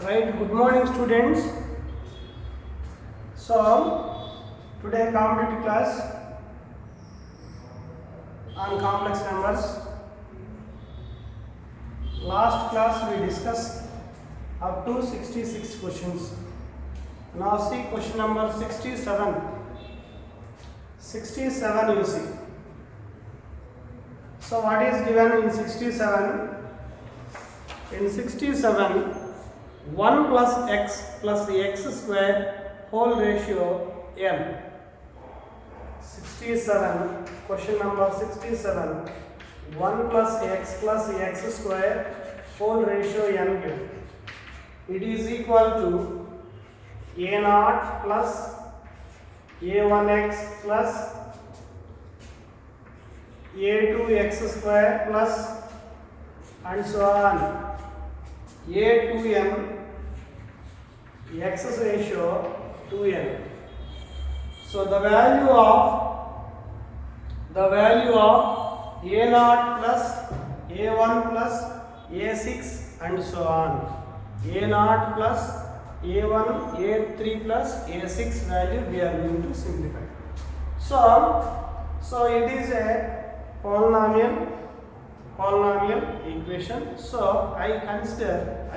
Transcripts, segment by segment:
Right, good morning students. So today competitive class on complex numbers. Last class we discussed up to 66 questions. Now see question number 67. 67 you see. So what is given in 67? In 67, 1 plus x plus x square whole ratio n. 67, question number 67, 1 plus x square whole ratio n given. It is equal to a naught plus a1x plus a2x square plus and so on. a2n x ratio 2n. So the value of a naught plus a1 plus a6 and so on. A naught plus a1 a3 plus a6 value we are going to simplify. So it is a polynomial equation. So I consider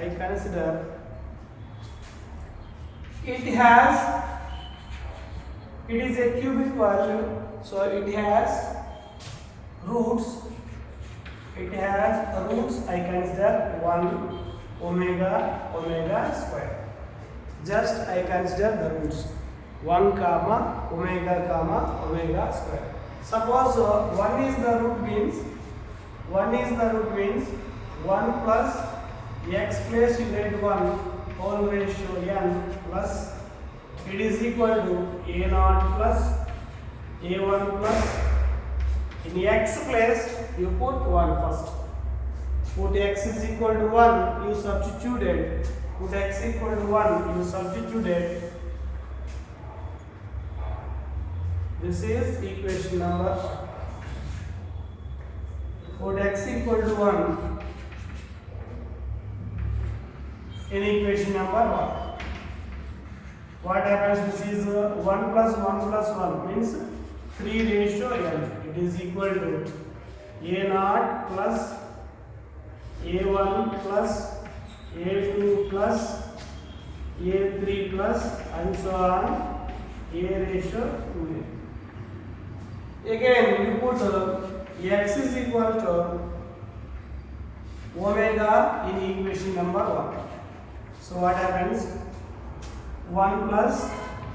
it is a cubic value. So it has roots. I consider 1 omega square. Just I consider the roots 1 comma omega square. Suppose 1 is the root means 1 plus x place you get 1 whole ratio n plus it is equal to a naught plus a1 plus in x place you put 1 first. Put x is equal to 1, you substituted. Put x equal to 1, you substituted. This is equation number 1. Put x equal to 1 in equation number 1. What happens? This is 1 plus 1 plus 1 means 3 ratio n. It is equal to a naught plus a1 plus a2 plus a3 plus and so on a ratio 2n. Again you put x is equal to omega in equation number 1. So what happens? 1 plus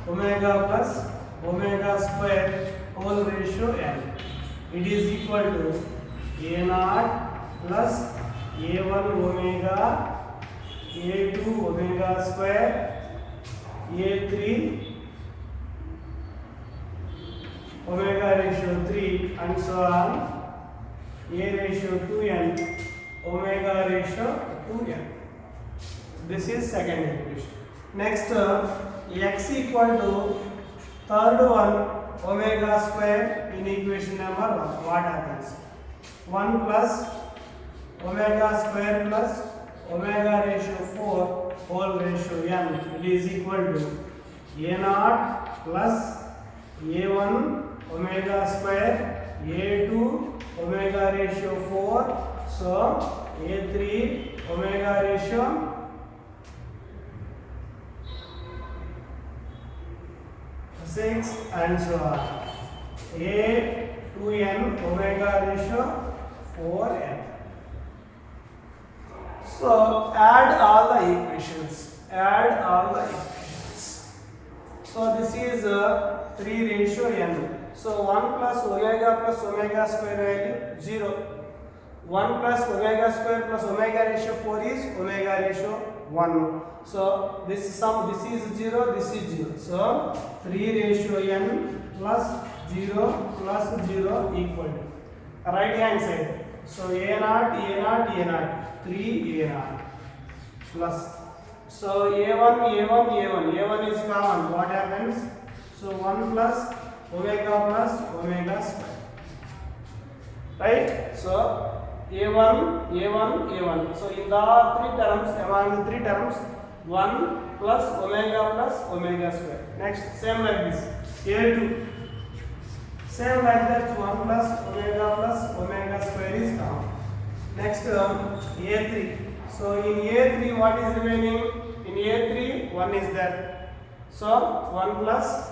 omega square whole ratio n. It is equal to a naught plus a1 omega, a2 omega square, a3 omega ratio 3 and so on a ratio 2n omega ratio 2n. This is second equation. Next x equal to third one omega square in equation number 1. What happens? 1 plus omega square plus omega ratio 4 whole ratio n. It is equal to a naught plus a1 omega square, a2 omega ratio 4, so a3 omega ratio 6 and so on. A2n omega ratio 4n. So add all the equations. So this is 3 ratio n. So 1 plus omega square value 0. 1 plus omega square plus omega ratio 4 is omega ratio 1. So this is 0, this is 0. So 3 ratio n plus 0 equal to right hand side. So a naught 3 a naught plus. So a1 is common. What happens? So 1 plus omega square. Right? So a1. So in the three terms, among the three terms, 1 plus omega square. Next, same like this. Here too. Same like that, 1 plus omega square is common. Next term, A3. So in A3, what is remaining? In A3, 1 is there. So 1 plus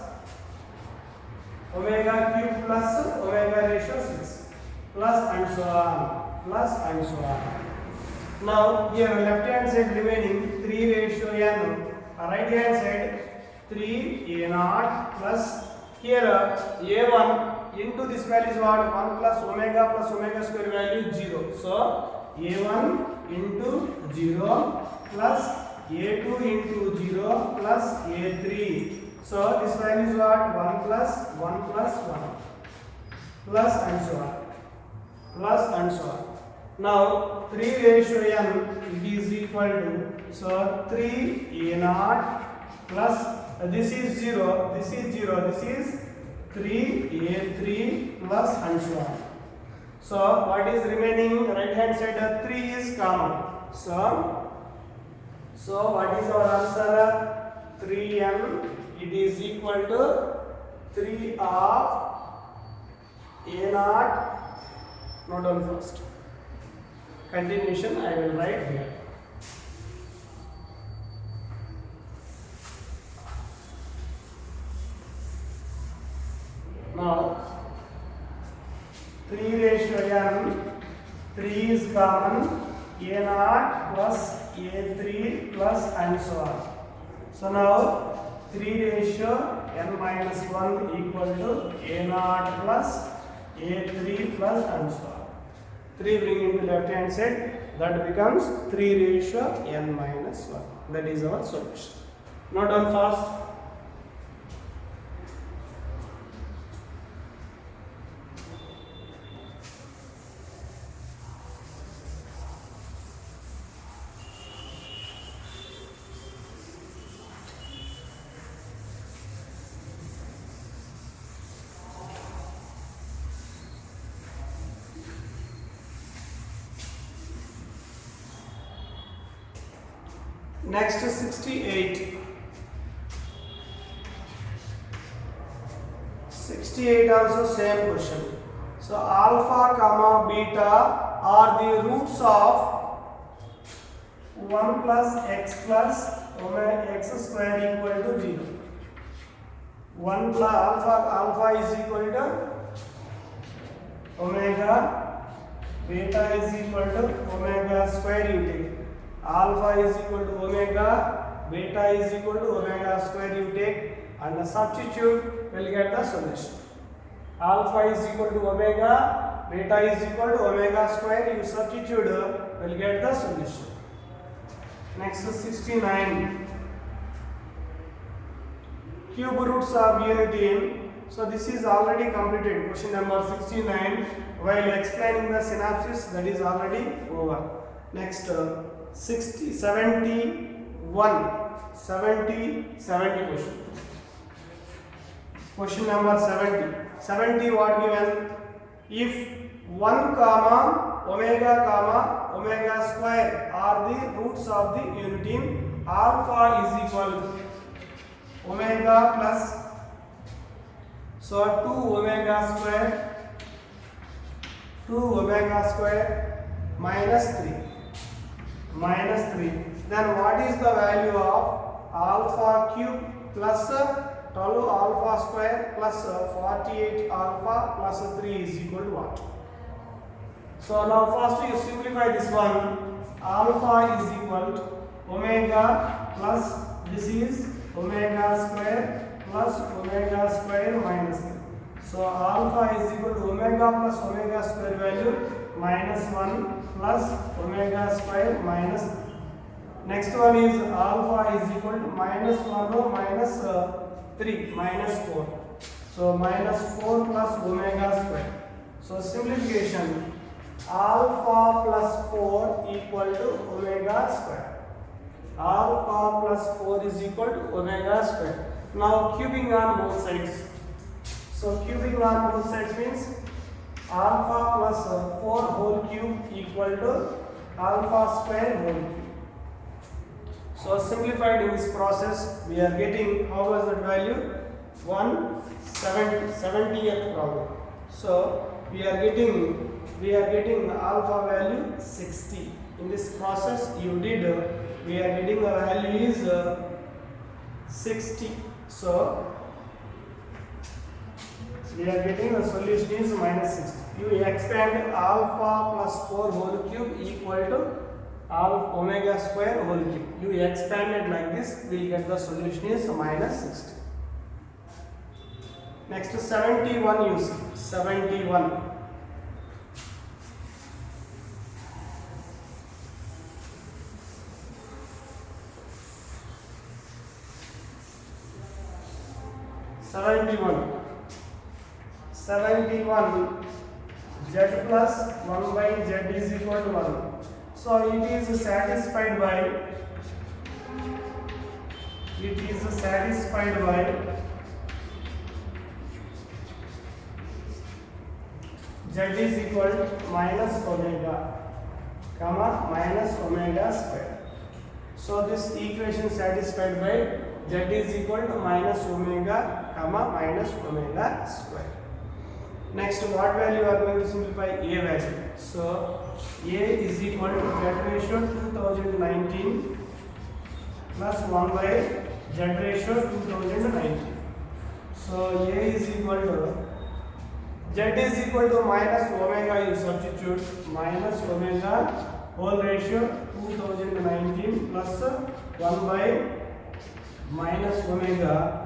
omega cube plus omega ratio 6. Plus and so on. Plus and so on. Now here left hand side remaining 3 ratio n. Right hand side 3 a naught plus here a1 into this value is what? 1 plus omega square value 0. So a1 into 0 plus a2 into 0 plus a3. So this value is what? 1 plus 1 plus and so on. Plus and so on. Now 3 ratio n is equal to, so 3 a naught plus this is 0, this is 0, this is 3a3 plus and so on. So what is remaining? Right hand side 3 is common. So what is our answer? 3n, it is equal to 3 of a naught. Note down first. Continuation I will write here. Now 3 ratio n, 3 is common, a naught plus a3 plus and so on. So now 3 ratio n minus 1 equal to a naught plus a3 plus and so on. 3 bring into left hand side, that becomes 3 ratio n minus 1. That is our solution. Note down fast. Next 68. 68 also same question. So alpha comma beta are the roots of 1 plus omega x square equal to 0. 1 plus alpha is equal to omega, beta is equal to omega square you take. Alpha is equal to omega, beta is equal to omega square you take, and substitute will get the solution. Alpha is equal to omega, beta is equal to omega square, you substitute will get the solution. Next 69. Cube roots of unity. So this is already completed, question number 69. While explaining the synopsis, that is already over. Next 70 question. Question number 70. 70 what given? If 1 comma omega square are the roots of the unity, alpha is equal to omega plus, so 2 omega square minus 3. Then what is the value of alpha cube plus 12 alpha square plus 48 alpha plus 3 is equal to what? So now first you simplify this one. Alpha is equal to omega plus this is omega square plus omega square minus 3. So alpha is equal to omega plus omega square value minus 1 plus omega square minus 3. Next one is alpha is equal to minus 1 or minus 3 minus 4. So minus 4 plus omega square. So simplification, alpha plus 4 equal to omega square. Alpha plus 4 is equal to omega square. Now cubing on both sides. So cubing on both sides means alpha plus 4 whole cube equal to alpha square whole cube. So So simplified in this process, we are getting how was that value? 170th problem. So we are getting alpha value 60. In this process you did, we are getting the value is 60. So we are getting the solution is minus 60. You expand alpha plus 4 whole cube equal to alpha omega square whole cube. You expand it like this, we will get the solution is minus 60. Next 71 you see. 71. Z plus 1 by Z is equal to 1. So it is satisfied by Z is equal to minus omega comma minus omega square. So this equation satisfied by Z is equal to minus omega comma minus omega square. Next, what value are going to simplify? A value. So A is equal to Z ratio 2019 plus 1 by Z ratio 2019. So A is equal to Z is equal to minus omega, you substitute minus omega whole ratio 2019 plus 1 by minus omega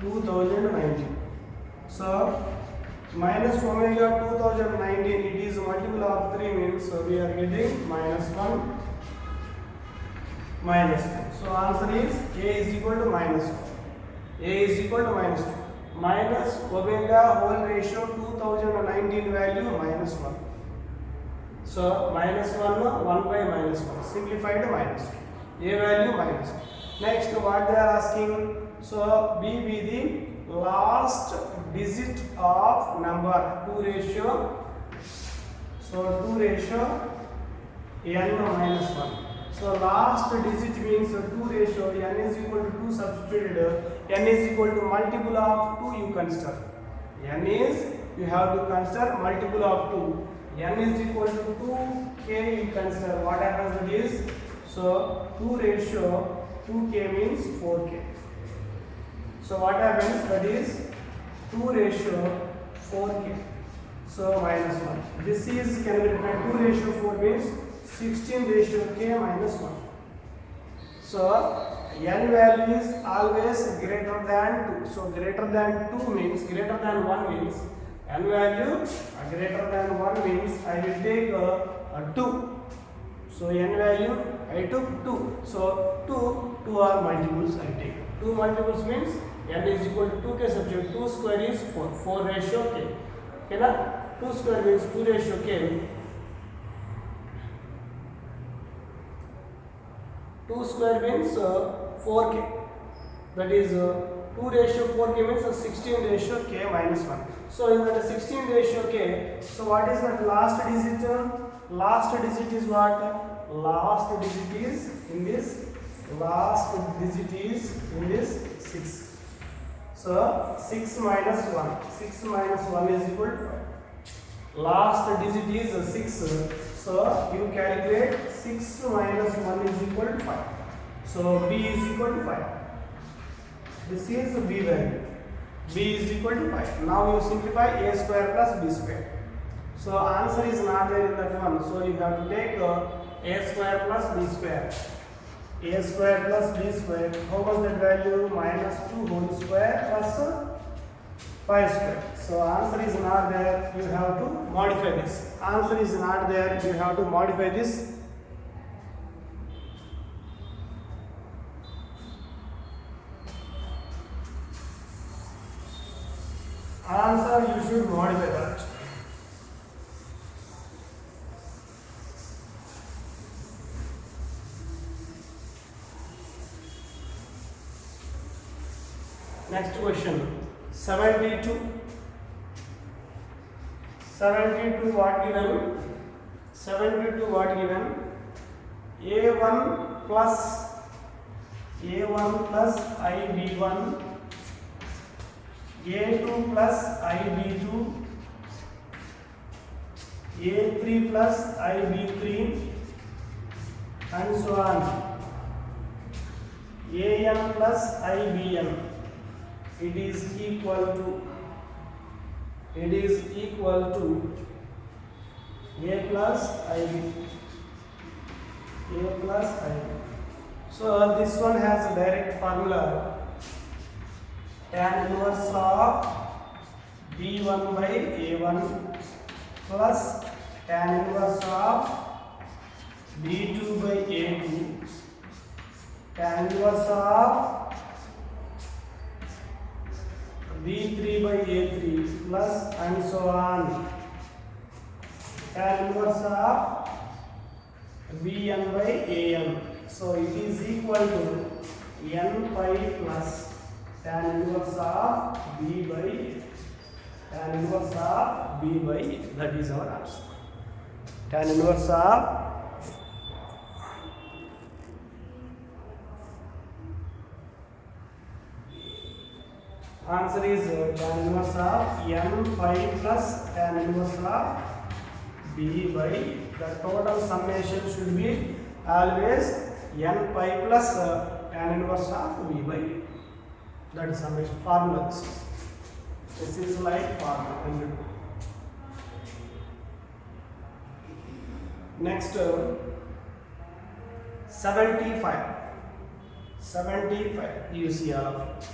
2019. So minus omega 2019, it is multiple of 3 means, so we are getting minus 1 minus 1. So answer is A is equal to minus 1. A is equal to minus 2. Minus omega whole ratio 2019 value minus 1. So minus 1 by minus 1. Simplified minus 2. A value minus 1. Next, what they are asking? So B be the last digit of number 2 ratio. So 2 ratio n minus 1. So last digit means 2 ratio n is equal to 2 substituted. N is equal to multiple of 2 you consider. N is, you have to consider multiple of 2. N is equal to 2k you consider. What happens it is, so 2 ratio 2k means 4k. So what happens, that is 2 ratio 4k. So minus 1. This is can be written 2 ratio 4 means 16 ratio k minus 1. So n value is always greater than 2. So greater than 2 means, greater than 1 means, n value greater than 1 means I will take 2. So n value I took 2. So 2 are multiples I take. 2 multiples means n is equal to 2k substitute. 2 square is 4. 4 ratio k. Okay na? 2 square means 2 ratio k. 2 square means 4k. That is 2 ratio 4k means 16 ratio k minus 1. So in that 16 ratio k, so what is that last digit? Last digit is what? Last digit is in this. Last digit is in this 6. So 6 minus 1. 6 minus 1 is equal to 5. Last digit is 6. So you calculate 6 minus 1 is equal to 5. So B is equal to 5. This is B value. B is equal to 5. Now you simplify A square plus B square. So answer is not there in that one. So you have to take A square plus B square. A square plus B square. How was that value? Minus 2 whole square plus 5 square. So answer is not there. You have to modify this. Answer is not there. You have to modify this. Answer you should modify that. Next question, 72. 72 what given? 72 what given? A1 plus a1 plus ib1, a2 plus ib2, a3 plus ib3, and so on. an plus ibn, it is equal to a plus ib. So this one has a direct formula, tan inverse of b1 by a1 plus tan inverse of b2 by a2, tan inverse of b3 by a3 plus and so on, tan inverse of bn by an. So it is equal to n pi plus tan inverse of b by tan inverse of b by, that is our answer. Tan inverse of answer is tan inverse of n pi plus tan inverse of b by, the total summation should be always n pi plus tan inverse of b by, that is summation formula. This is like formula. Next 75 you see all of it.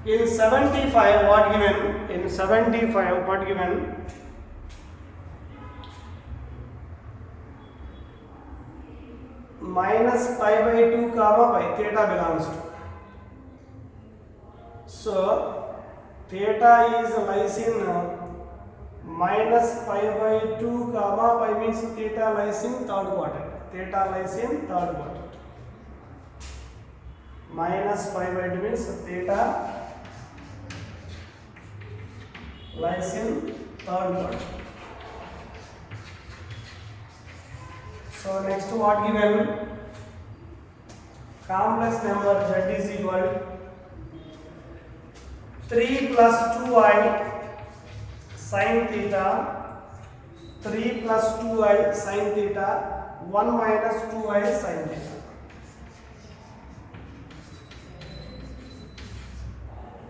In 75 what given? In 75 what given? Minus pi by 2 comma pi, theta belongs to. So theta is lies in minus pi by 2 comma pi, means theta lies in third quadrant. Theta lies in third quadrant. Minus pi by 2 means theta lies in third quadrant. So next what given? Complex number z is equal 3 plus 2i sin theta, 3 plus 2i sin theta, 1 minus 2i sin theta.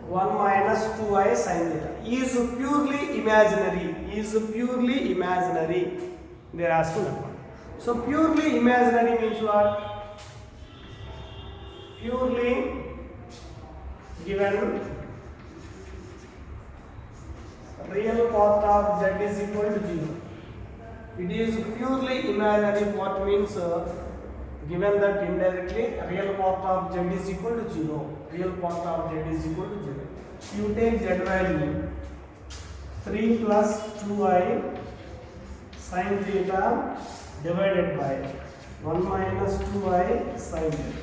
1 minus 2i sin theta is purely imaginary. They are asking that one. So purely imaginary means what? Purely given real part of z is equal to 0. It is purely imaginary part means given that indirectly real part of z is equal to 0. Real part of z is equal to 0. You take z value 3 plus 2i sin theta divided by 1 minus 2i sin theta.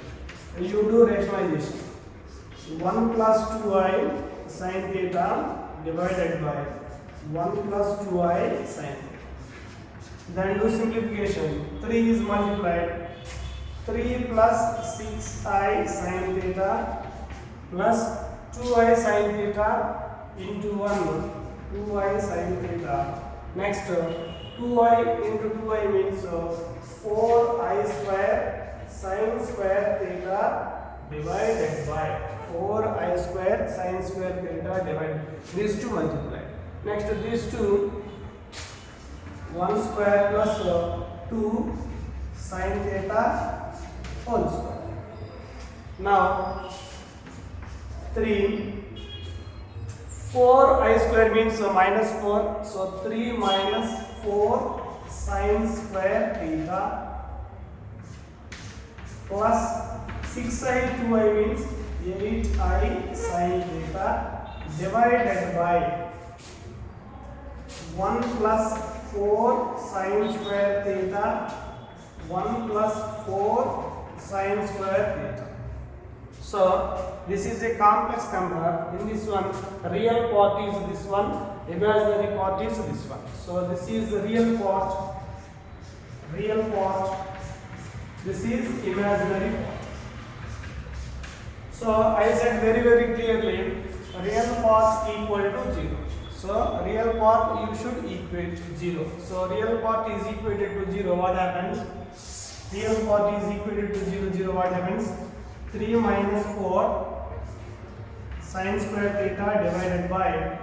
You do rationalization. 1 plus 2i sin theta divided by 1 plus 2i sin theta. Then do simplification. 3 is multiplied. 3 plus 6i sin theta plus 2i sin theta into 1, 2i sin theta. Next 2i into 2i means 4i square sin square theta divided by 4i square sin square theta divided. These two multiply. Next these two, 1 square plus 2 sin theta whole square. Now 3, 4i square means minus 4, so 3 minus 4 sin square theta plus 6i 2i means 8i sin theta divided by 1 plus 4 sin square theta, 1 plus 4 sin square theta. So this is a complex number. In this one, real part is this one, imaginary part is this one. So this is the real part, this is imaginary part. So I said very clearly, real part equal to 0. So real part you should equate 0. So real part is equated to 0, what happens? Real part is equated to 0, what happens? 3 minus 4 sin square theta divided by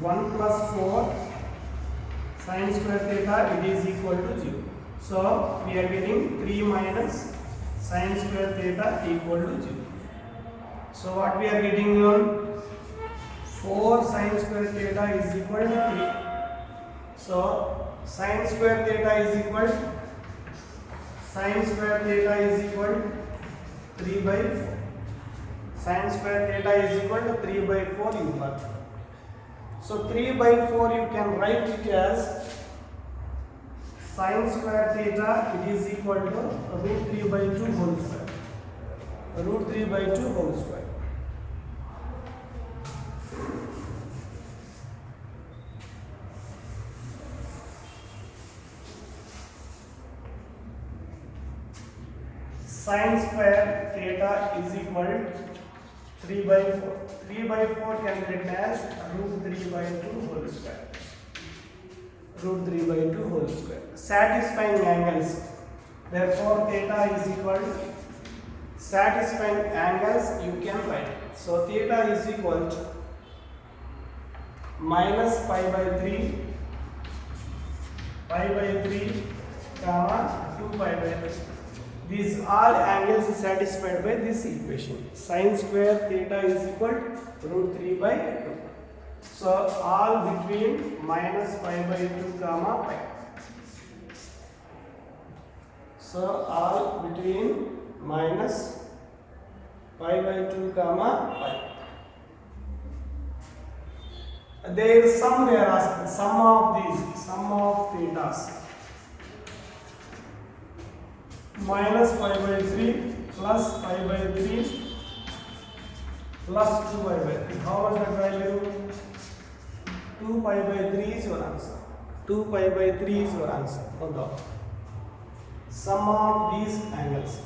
1 plus 4 sin square theta, it is equal to 0. So we are getting 3 minus sin square theta equal to 0. So what we are getting here? 4 sin square theta is equal to 3. So sin square theta is equal 3 by 4. Sin square theta is equal to 3 by 4 you got. So 3 by 4 you can write it as sin square theta, it is equal to root 3 by 2 whole square. Root 3 by 2 whole square. Sin square theta is equal 3 by 4. 3 by 4 can be written as root 3 by 2 whole square. Root 3 by 2 whole square. Satisfying angles. Therefore, theta is equal to satisfying angles you can write. So, theta is equal to minus pi by 3, comma 2 pi by 3. These all angles are satisfied by this equation. Sin square theta is equal to root 3 by 2. So all between minus pi by 2 comma pi. So all between minus pi by 2 comma pi. There is sum they are asking, sum of thetas. Minus pi by 3 plus pi by 3 plus 2 pi by 3. How much that value? 2 pi by 3 is your answer. 2 pi by 3 is your answer. No doubt. Sum of these angles.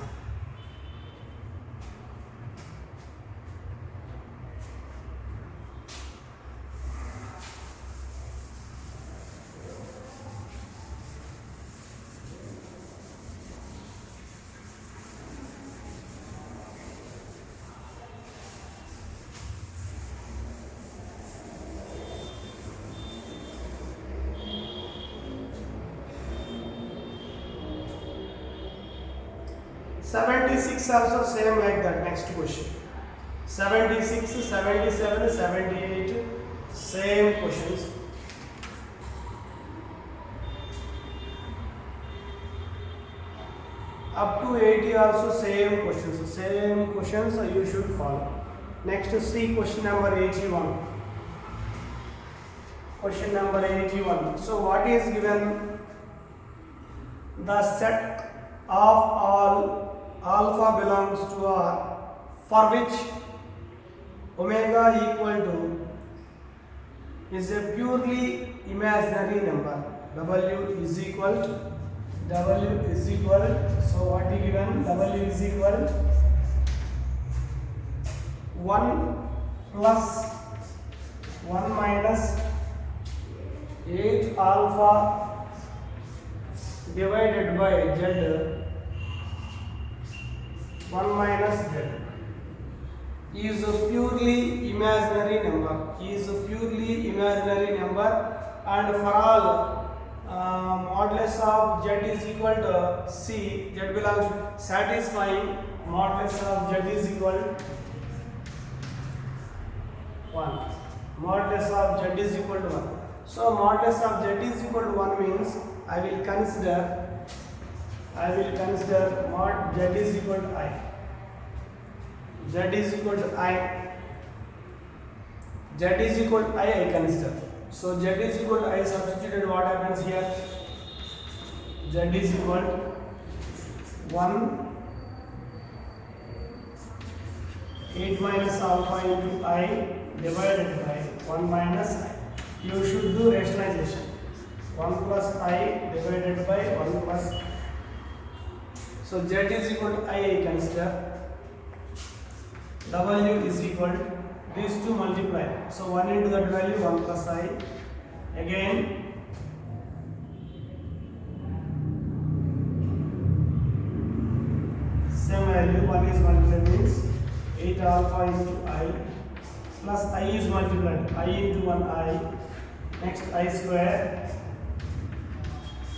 (76) also same like that. Next question. 76, 77, 78, same questions. Up to 80 also same questions. Same questions you should follow. Next, see question number 81. Question number 81. So what is given? The set of all alpha belongs to R for which omega equal to is a purely imaginary number. W is equal, so what is given? W is equal 1 plus 1 minus 8 alpha divided by Z 1 minus Z is a purely imaginary number. And for all modulus of Z is equal to C, Z belongs to satisfying modulus of Z is equal to 1. Modulus of Z is equal to 1. So modulus of Z is equal to 1 means I will consider mod Z is equal to I. Z is equal to I. Z is equal to I consider. So Z is equal to I substituted, what happens here? Z is equal to 1 8 minus alpha into I divided by 1 minus I. You should do rationalization. 1 plus I divided by 1 plus I. So Z is equal to I consider. W is equal to these two multiply. So 1 into that value 1 plus I. Again same value, 1 is multiplied means 8 alpha into I plus I is multiplied, I into 1 I, next I square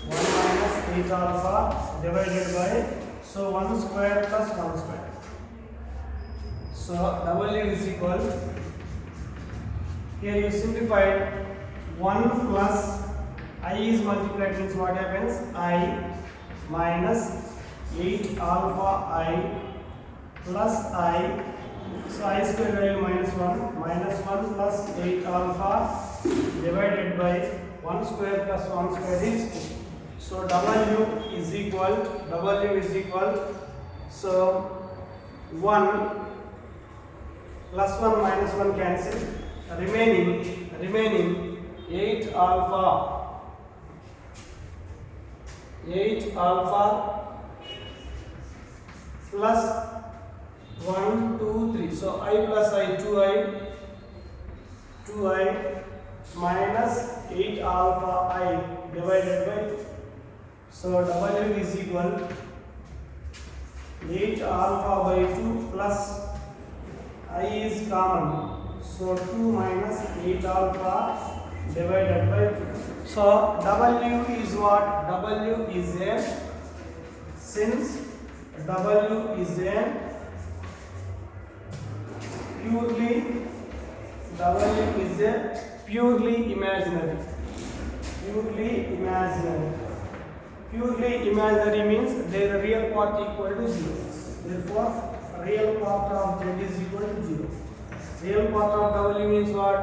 1 minus 8 alpha divided by, so 1 square plus 1 square. So W is equal, here you simplified 1 plus I is multiplied means what happens, I minus 8 alpha I plus I, so I square value minus 1 plus 8 alpha divided by 1 square plus 1 square is 2. So W is equal, so 1 plus 1 minus 1 cancel, remaining 8 alpha plus 1, 2, 3. So I plus I, 2I minus 8 alpha I divided by 2. So W is equal 8 alpha by 2 plus I is common. So 2 minus 8 alpha divided by 2. So W is what? W is a, since W is a purely imaginary. Purely imaginary means their real part equal to 0. Therefore, real part of Z is equal to 0. Real part of W means what?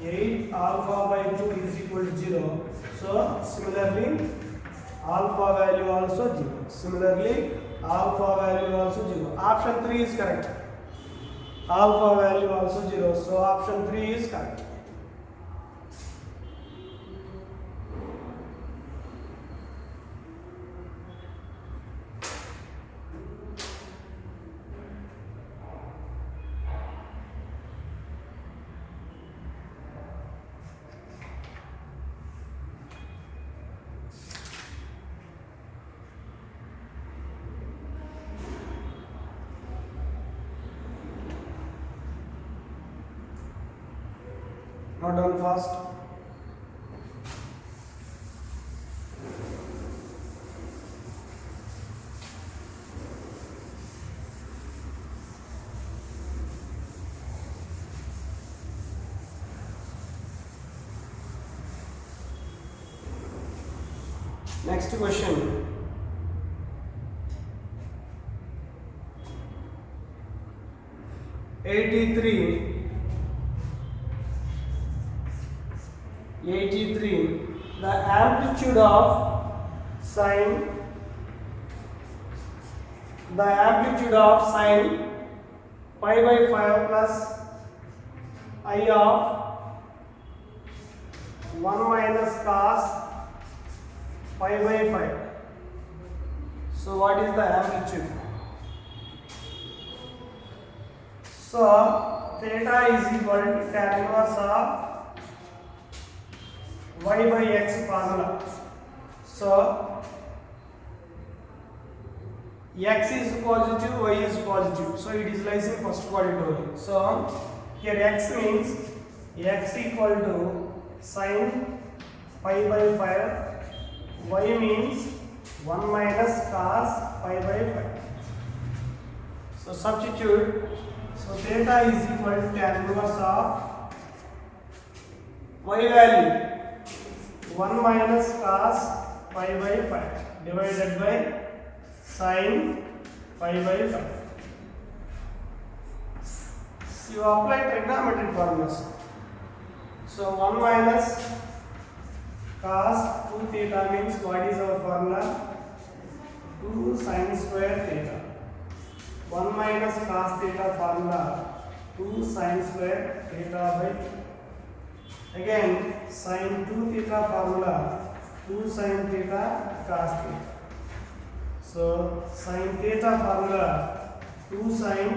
8 alpha by 2 is equal to 0. So, similarly, alpha value also 0. Option 3 is correct. Alpha value also 0. So, option 3 is correct. Not done fast. Next question. Eighty-three. The amplitude of sine pi by 5 plus I of 1 minus cos pi by 5. So what is the amplitude? So theta is equal to tan inverse of y by x formula. So x is positive, y is positive. So it is lies in first quadrant only. So here x means x equal to sin pi by 5. Y means 1 minus cos pi by 5. So substitute. So theta is equal to tan inverse of y value 1 minus cos pi by 5 divided by sin pi by 5. So you apply trigonometric formulas. So 1 minus cos 2 theta means what is our formula? 2 sin square theta. 1 minus cos theta formula 2 sin square theta by 2. Again sin 2 theta formula 2 sin theta cos theta. So sin theta formula 2 sin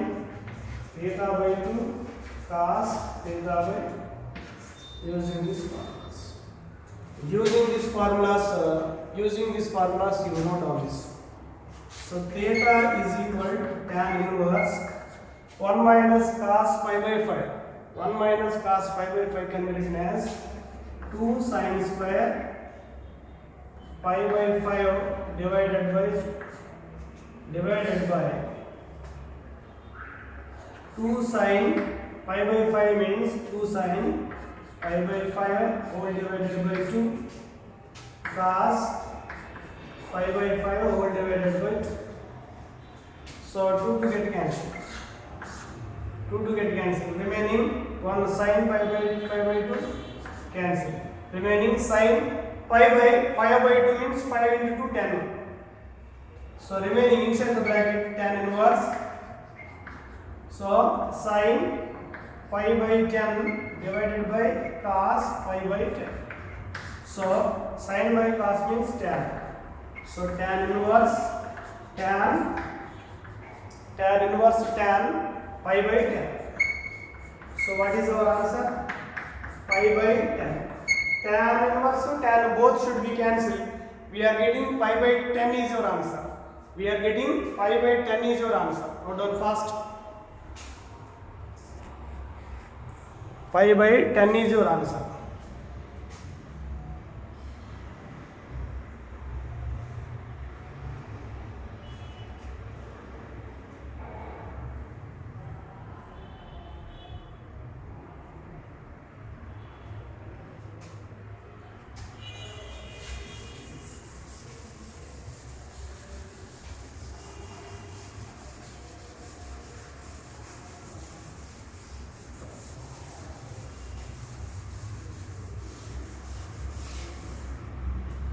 theta by 2 cos theta by 2 using this formulas. Using these formulas you note all this. So theta is equal to tan inverse 1 minus cos pi by 5. 1 minus cos pi by 5 can be written as 2 sin square pi by 5 divided by 2 sin pi by 5 means 2 sin pi by 5 whole divided by 2 cos pi by 5 whole divided by 2. So 2 to get cancelled. Remaining 1 sin pi by 5 by 2 cancel. Remaining sin pi by 5 by 2 means 5 into 2 10. So remaining inside the bracket tan inverse. So sin pi by 10 divided by cos pi by 10. So sin by cos means tan. So tan inverse tan pi by 10. So what is our answer? Pi by 10. Tan inverse and tan both should be cancelled. We are getting pi by 10 is your answer. Note down fast. Pi by 10 is your answer.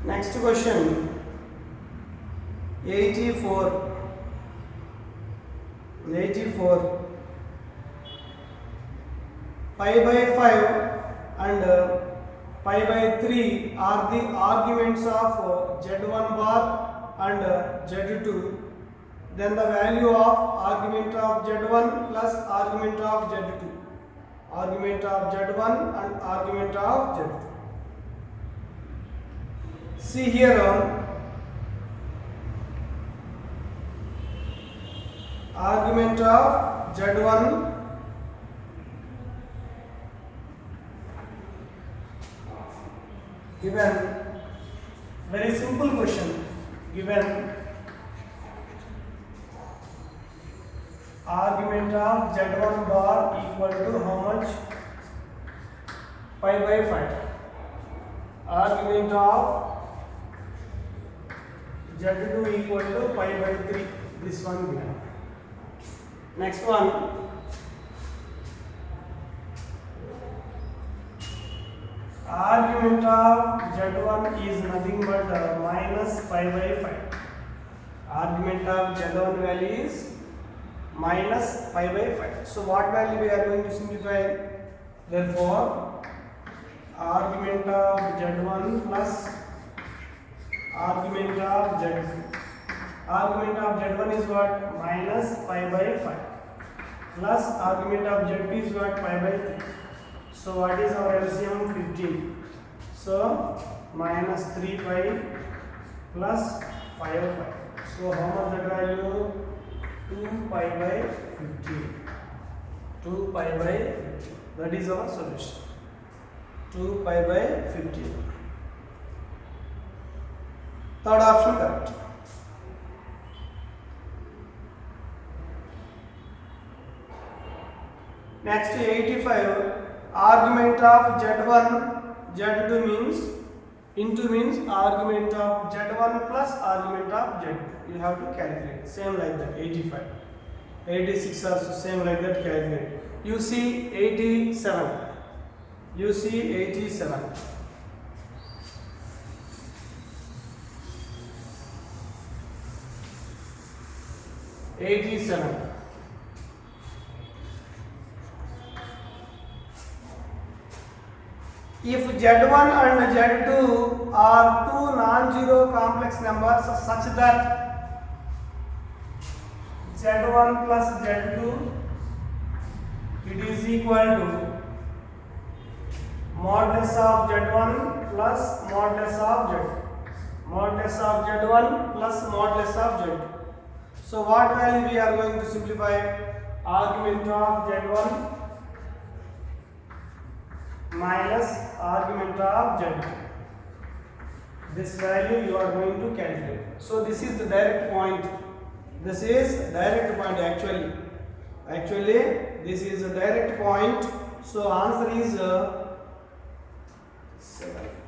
Next question 84 pi by 5 and pi by 3 are the arguments of z1 bar and z2. Then the value of argument of z1 plus argument of z2. Argument of z1 and argument of z2. See here argument of z1 given, very simple question, given argument of z1 bar equal to how much? Pi by 5. Argument of z2 equal to pi by 3. This one given. Next one, argument of z1 is nothing but minus pi by 5. Argument of z1 value is minus pi by 5. So what value we are going to simplify? Therefore argument of z1 plus argument of z2. Argument of z1 is what? Minus pi by 5 plus argument of z2 is what? Pi by 3. So what is our LCM? 15. So minus 3 pi plus 5 pi. So how much that value? 2 pi by 15. 2 pi by 15. That is our solution. 2 pi by 15. Third option correct. Next 85, argument of z1 z2 means into means argument of z1 plus argument of z2. You have to calculate same like that. 85, 86 also same like that. Calculate. You see 87. 87. If Z1 and Z2 are two non-zero complex numbers such that Z1 plus Z2 it is equal to modulus of Z1 plus modulus of Z2. Modulus of Z1 plus modulus of Z2. So what value we are going to simplify? Argument of Z1 minus argument of Z2. This value you are going to calculate. So this is the direct point. This is direct point actually. Actually this is a direct point. So answer is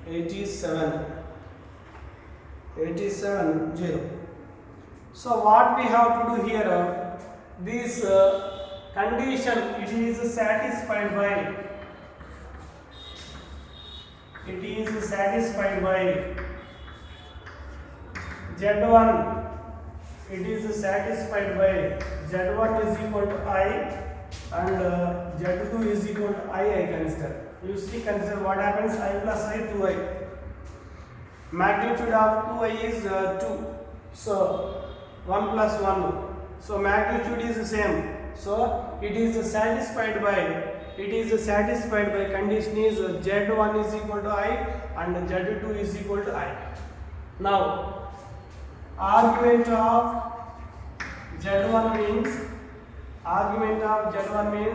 87 0. So what we have to do here, this condition it is satisfied by Z1, it is satisfied by Z1 is equal to I and Z2 is equal to I consider. You see, consider what happens, I plus I 2I. Magnitude of 2I is 2. So 1 plus 1. So magnitude is the same. So it is satisfied by condition is Z1 is equal to I and Z2 is equal to I. Now argument of Z1 means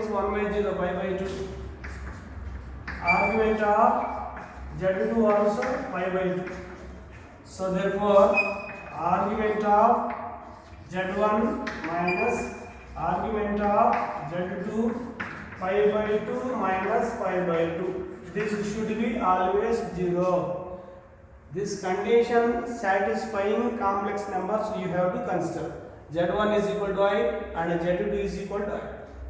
1 by 0 pi by 2. Argument of Z2 also pi by 2. So therefore argument of Z1 minus argument of Z2 pi by 2 minus pi by 2. This should be always 0. This condition satisfying complex numbers you have to consider. Z1 is equal to I and Z2 is equal to I.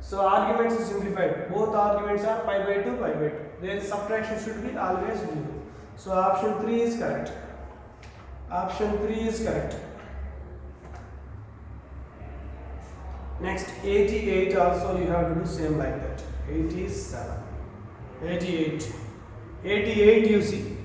So arguments are simplified. Both arguments are pi by 2, pi by 2. Their subtraction should be always 0. So option 3 is correct. Option 3 is correct. Next 88 also you have to do same like that. 88 you see.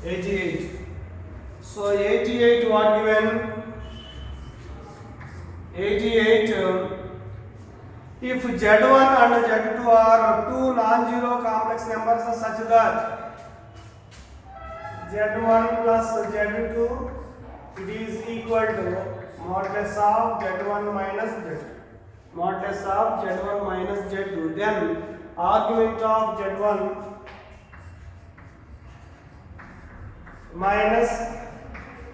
88. So 88 what given? 88 if Z1 and Z2 are two non-zero complex numbers such that Z1 plus Z2 it is equal to modulus of Z1 minus Z2. Modulus of Z1 minus Z2. Then argument of Z1 minus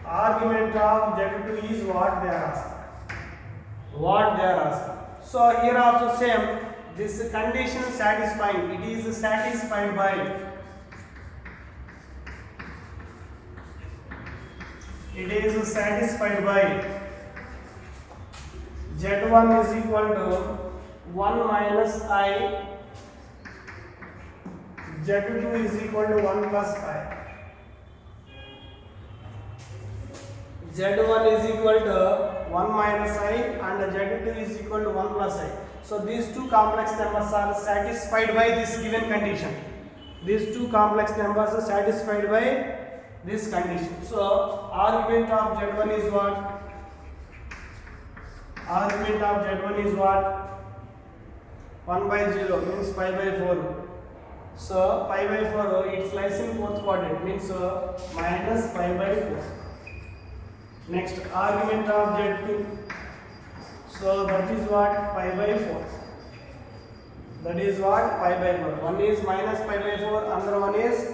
argument of Z2 is what they are asking. So here also same, this condition satisfying, it is satisfied by Z1 is equal to 1 minus I, Z2 is equal to 1 plus I. Z1 is equal to 1 minus I and Z2 is equal to 1 plus I. So these two complex numbers are satisfied by this given condition. These two complex numbers are satisfied by this condition. So argument of Z1 is what? Argument of Z1 is what? 1 by 0 means pi by 4. So pi by 4 it lies in fourth quadrant means minus pi by 4. Next argument of Z2. So that is what? Pi by 4. That is what? Pi by 4. One is minus pi by 4, another one is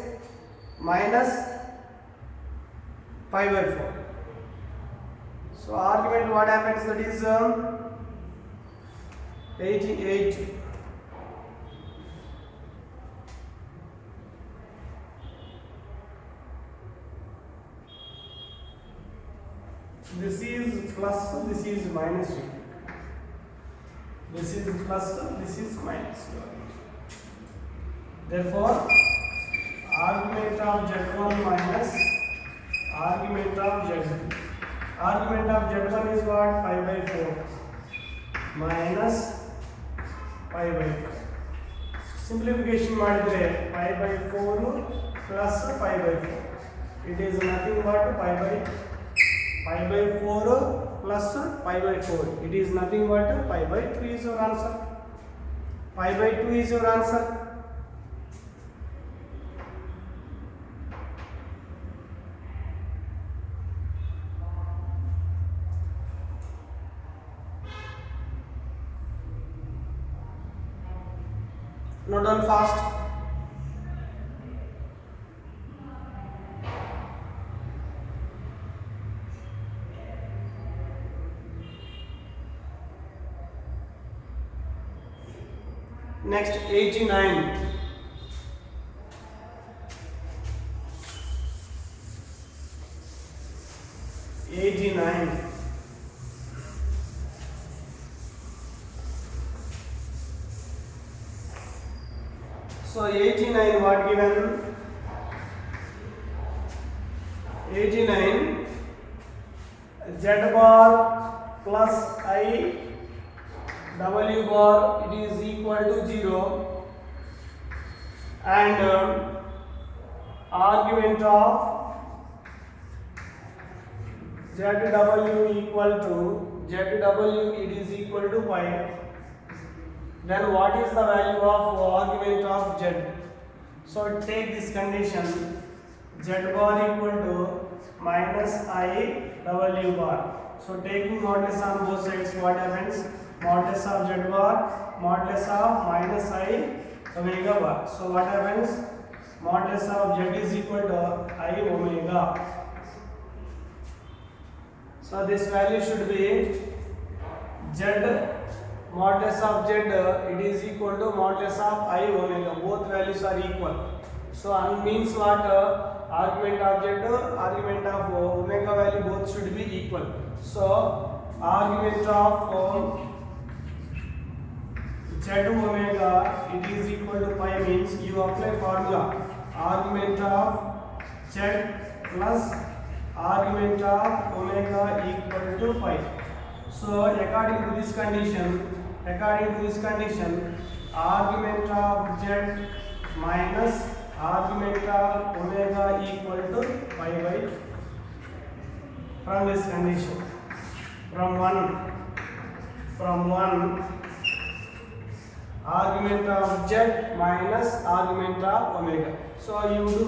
minus pi by 4. So argument what happens, that is 88. This is plus, this is minus. This is plus, this is minus. Therefore, argument of Z1 minus argument of Z2. Argument of z1 is what? Pi by 4 minus pi by 5. Simplification ಮಾಡಿದ್ರೆ pi by 4 plus pi by 4. It is nothing but pi by 4 plus pi by 4. It is nothing but pi by 2 is your answer. Pi by 2 is your answer. Note down fast. Next 89. So 89 what given? 89 z bar plus I w bar it is equal to 0 and argument of zw equal to zw it is equal to pi. Then what is the value of argument of z? So take this condition, z bar equal to minus I w bar. So taking modulus on both sides, what happens? Modulus of z bar, modulus of minus I omega bar. So what happens? Modulus of z is equal to I omega. So this value should be z modulus of z it is equal to modulus of I omega. Both values are equal. So means what? Argument of z, argument of omega value both should be equal. So argument of z omega it is equal to pi means you apply formula argument of z plus argument of omega equal to pi. So according to this condition, argument of z minus argument of omega equal to pi by 2. From this condition, from one argument of z minus argument of omega. So you do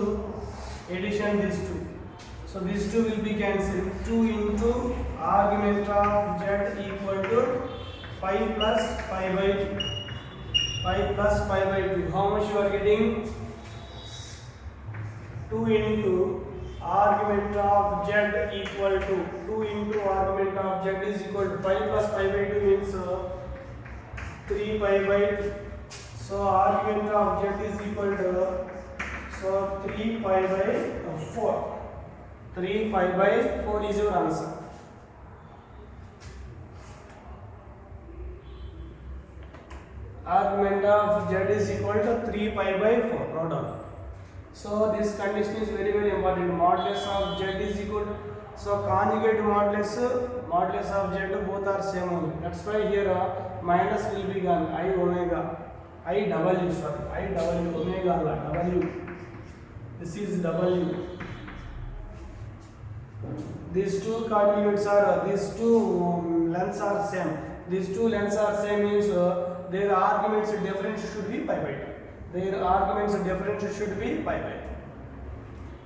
addition these two. So these two will be cancelled. 2 into argument of z equal to pi plus pi by 2. Pi plus pi by 2. How much you are getting? 2 into argument of z equal to 2 into argument of z is equal to pi plus pi by 2 means 3 pi by 2. So argument of z is equal to 3 pi by 4. 3 pi by 4 is your answer. Argument of z is equal to 3 pi by 4. Note down. So this condition is very important. Modulus of z is equal to, so conjugate modulus of z both are same only. That's why here minus will be gone. I omega, I w, sorry, I w omega w. This is w. These two conjugates are, these two lengths are same. These two lengths are same means their arguments difference should be pi by 2. Their arguments difference should be pi by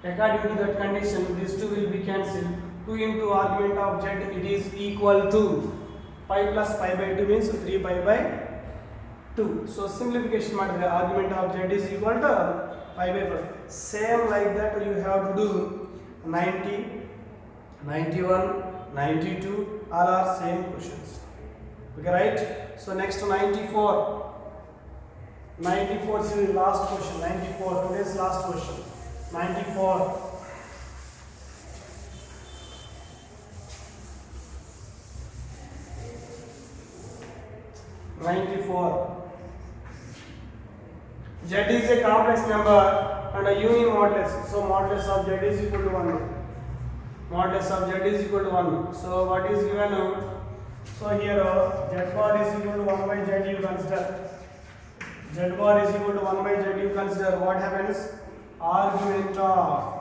2. According to that condition, these two will be cancelled. 2 into argument of z it is equal to pi plus pi by 2 means 3 pi by 2. So simplification ಮಾಡಿದ್ರೆ argument of z is equal to pi by 4. Same like that you have to do 90, 91, 92 all are same questions. Okay, right? So next 94. 94 is the last question. 94, today's last question. 94. Z is a complex number and a unimodulus. So modulus of z is equal to 1. modulus of z is equal to 1. So what is given now? So here z bar is equal to 1 by z, you consider z bar is equal to 1 by z, you consider what happens, argument of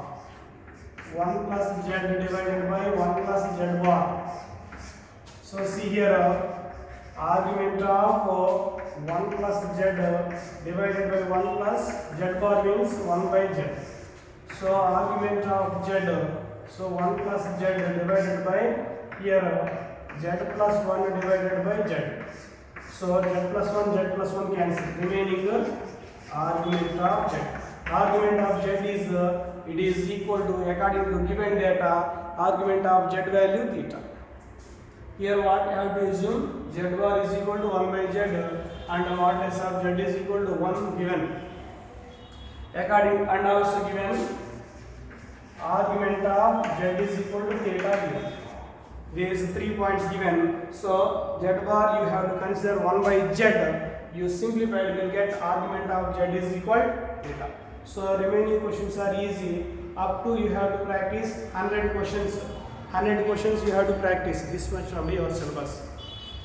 1 plus z divided by 1 plus z bar. So see here argument of 1 plus z divided by 1 plus z bar means 1 by z. So argument of z, so 1 plus z divided by here z plus 1 divided by z. So z plus 1 cancel, remaining argument of z. Argument of z is it is equal to, according to given data, argument of z value theta. Here what I have to assume, z bar is equal to 1 by z and modulus of z is equal to 1 given. According, and also given argument of z is equal to theta given. There is 3 points given. So z bar you have to consider 1 by z. You simplify, you will get argument of z is equal to theta. So remaining questions are easy. Up to you have to practice 100 questions. 100 questions you have to practice. This much from your syllabus.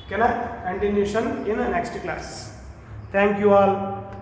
Can I continuation in the next class? Thank you all.